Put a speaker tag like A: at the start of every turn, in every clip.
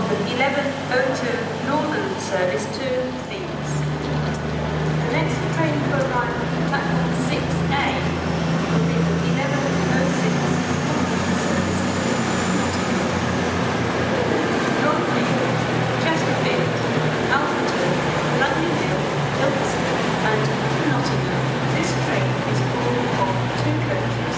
A: the 11:02 Northern service to Leeds. The next train to arrive at platform 6A will be the 11:06 Northern service to Nottingham. Longfield, Chesterfield, Alfreton, Ludley Hill, Ilkeston and Nottingham. This train is full of 2 coaches.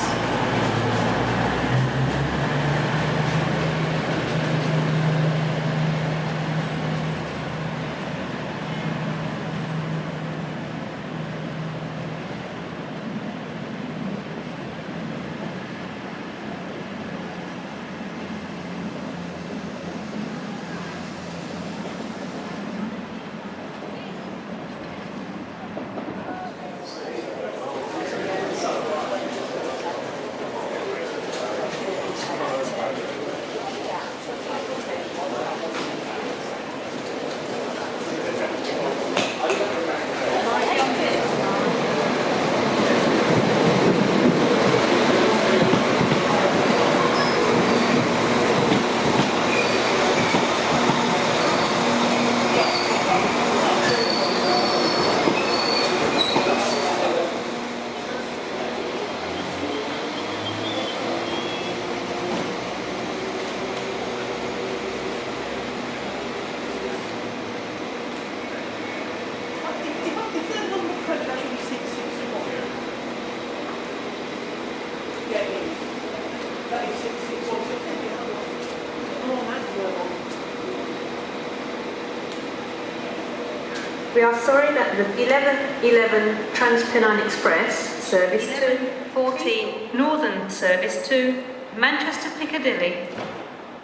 A: We are sorry that the 11:11 Transpennine Express service to 14 Northern service to Manchester Piccadilly,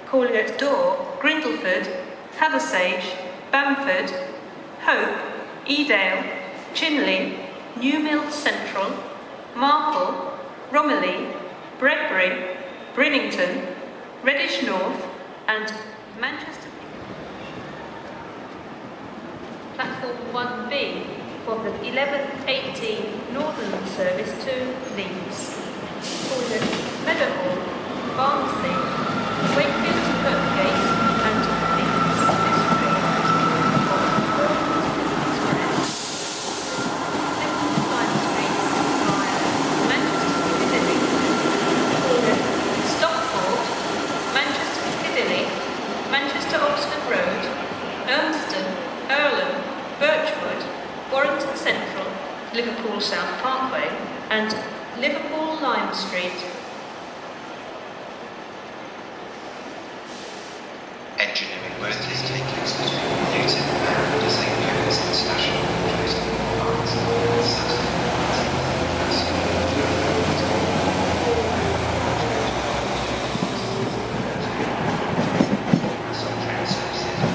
A: calling at Dore, Grindleford, Hathersage, Bamford, Hope, Edale, Chinley, Newmill Central, Marple, Romilly, Bredbury, Bridlington, Reddish North and Manchester. Platform 1B for the 11:18 Northern service to Leeds, calling at Meadowhall, Barnsley, Wakefield, Kirkgate and Leeds. This train is Second Line Street via Manchester Piccadilly, calling at Stockport, Manchester Piccadilly, Manchester Oxford Road, Urmston, Earlham, Birchwood, Warrington Central, Liverpool South Parkway and Liverpool Lime Street.
B: Engineering work is taking place between Newton and St Paul's International closed for parts on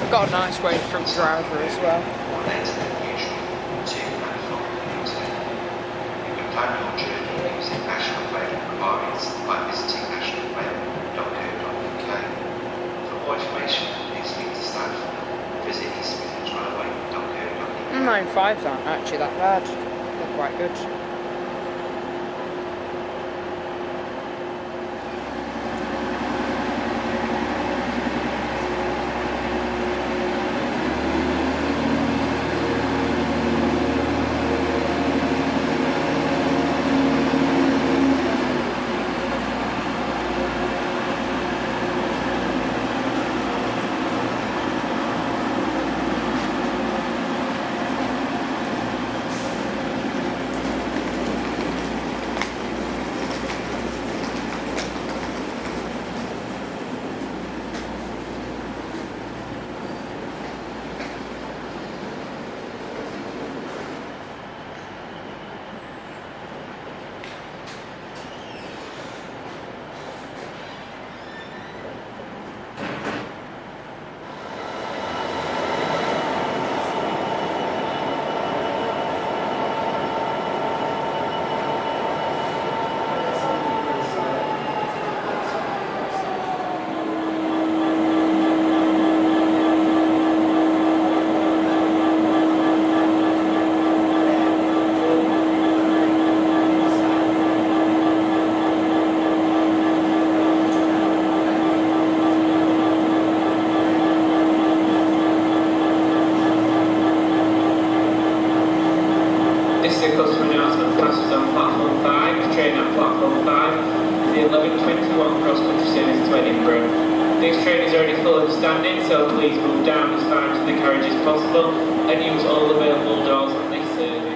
C: I've got a nice way from driver as well.
B: later than usual to platform Newton. You can plan your journey using National Rail providers by visiting nationalrail.co.uk. For more information, please speak to staff. Visit eastmidlandsrailway.co.uk.
C: 9.5s aren't actually that bad. They're quite good.
D: on platform 5, train at platform 5, the 11:21 cross-country service to Edinburgh. This train is already full and standing, so please move down as far into the carriage as possible and use all available doors on this service.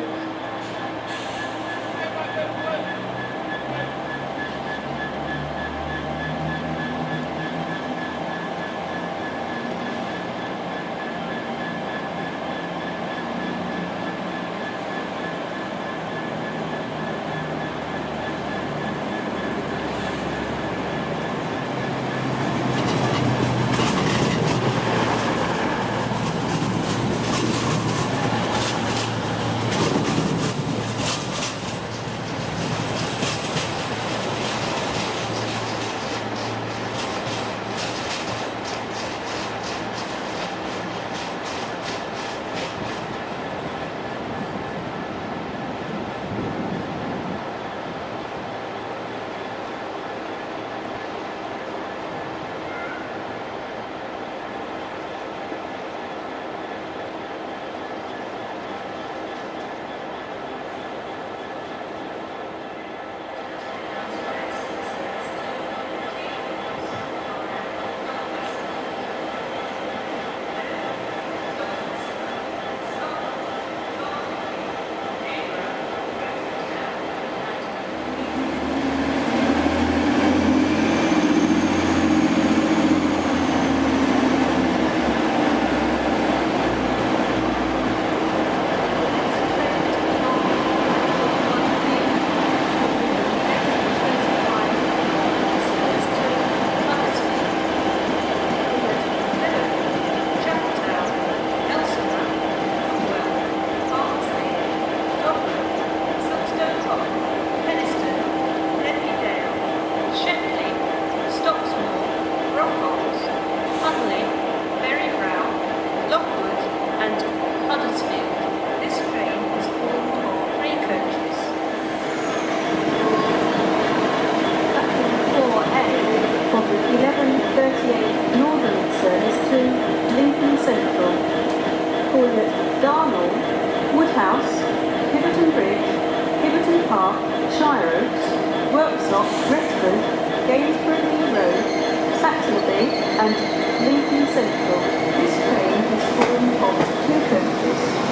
E: Darnall, Woodhouse, Hiverton Bridge, Hiverton Park, Shire Oaks, Worksop, Retford, Gainsborough Lee Road, Saxonby and Lincoln Central. This train is formed of 2 coaches.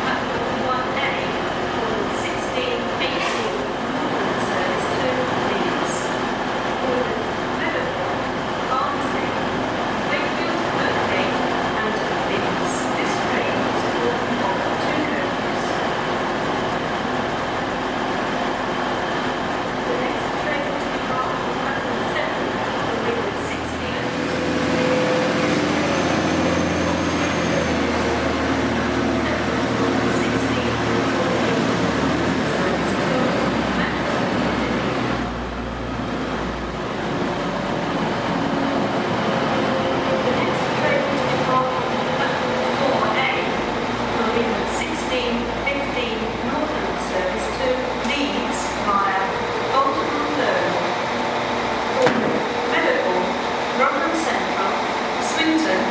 A: Platform 1A called 1618 Northern service to Leeds. Called Meadowhall, Barnsley, Wakefield, Birkgate and Leeds. This train is called on 2 coaches. The next train to depart on platform 7 will be the 1615 Northern service to Leeds via Bolton-on-Thurn, Meadowhall, Rotherham Central, Swinton,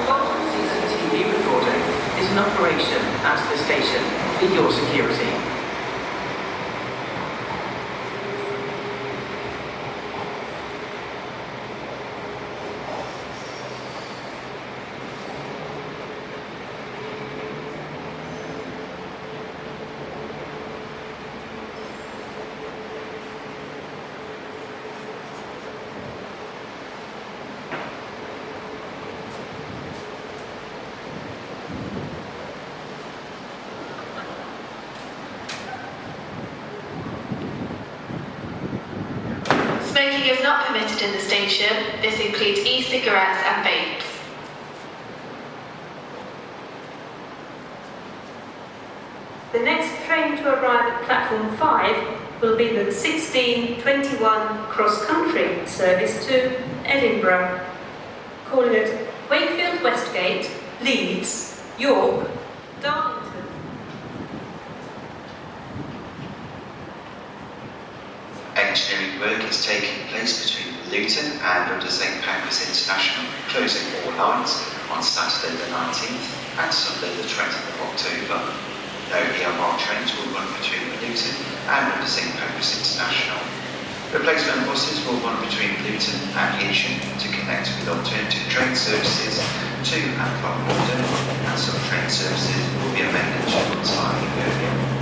A: Bolton.
F: CCTV recording is in operation at the station for your security.
G: Smoking is not permitted in the station. This includes e-cigarettes and vapes.
A: The next train to arrive at platform 5 will be the 1621 cross-country service to Edinburgh, calling at Wakefield Westgate, Leeds, York, Darlington.
B: Engineering work is taking place between Luton and under St Pancras International, closing all lines on Saturday the 19th and Sunday the 20th of October. No EMR trains will run between Luton and under St Pancras International. Replacement buses will run between Luton and Hitchin to connect with alternative train services to and from London, and some train services will be amended to run slightly earlier.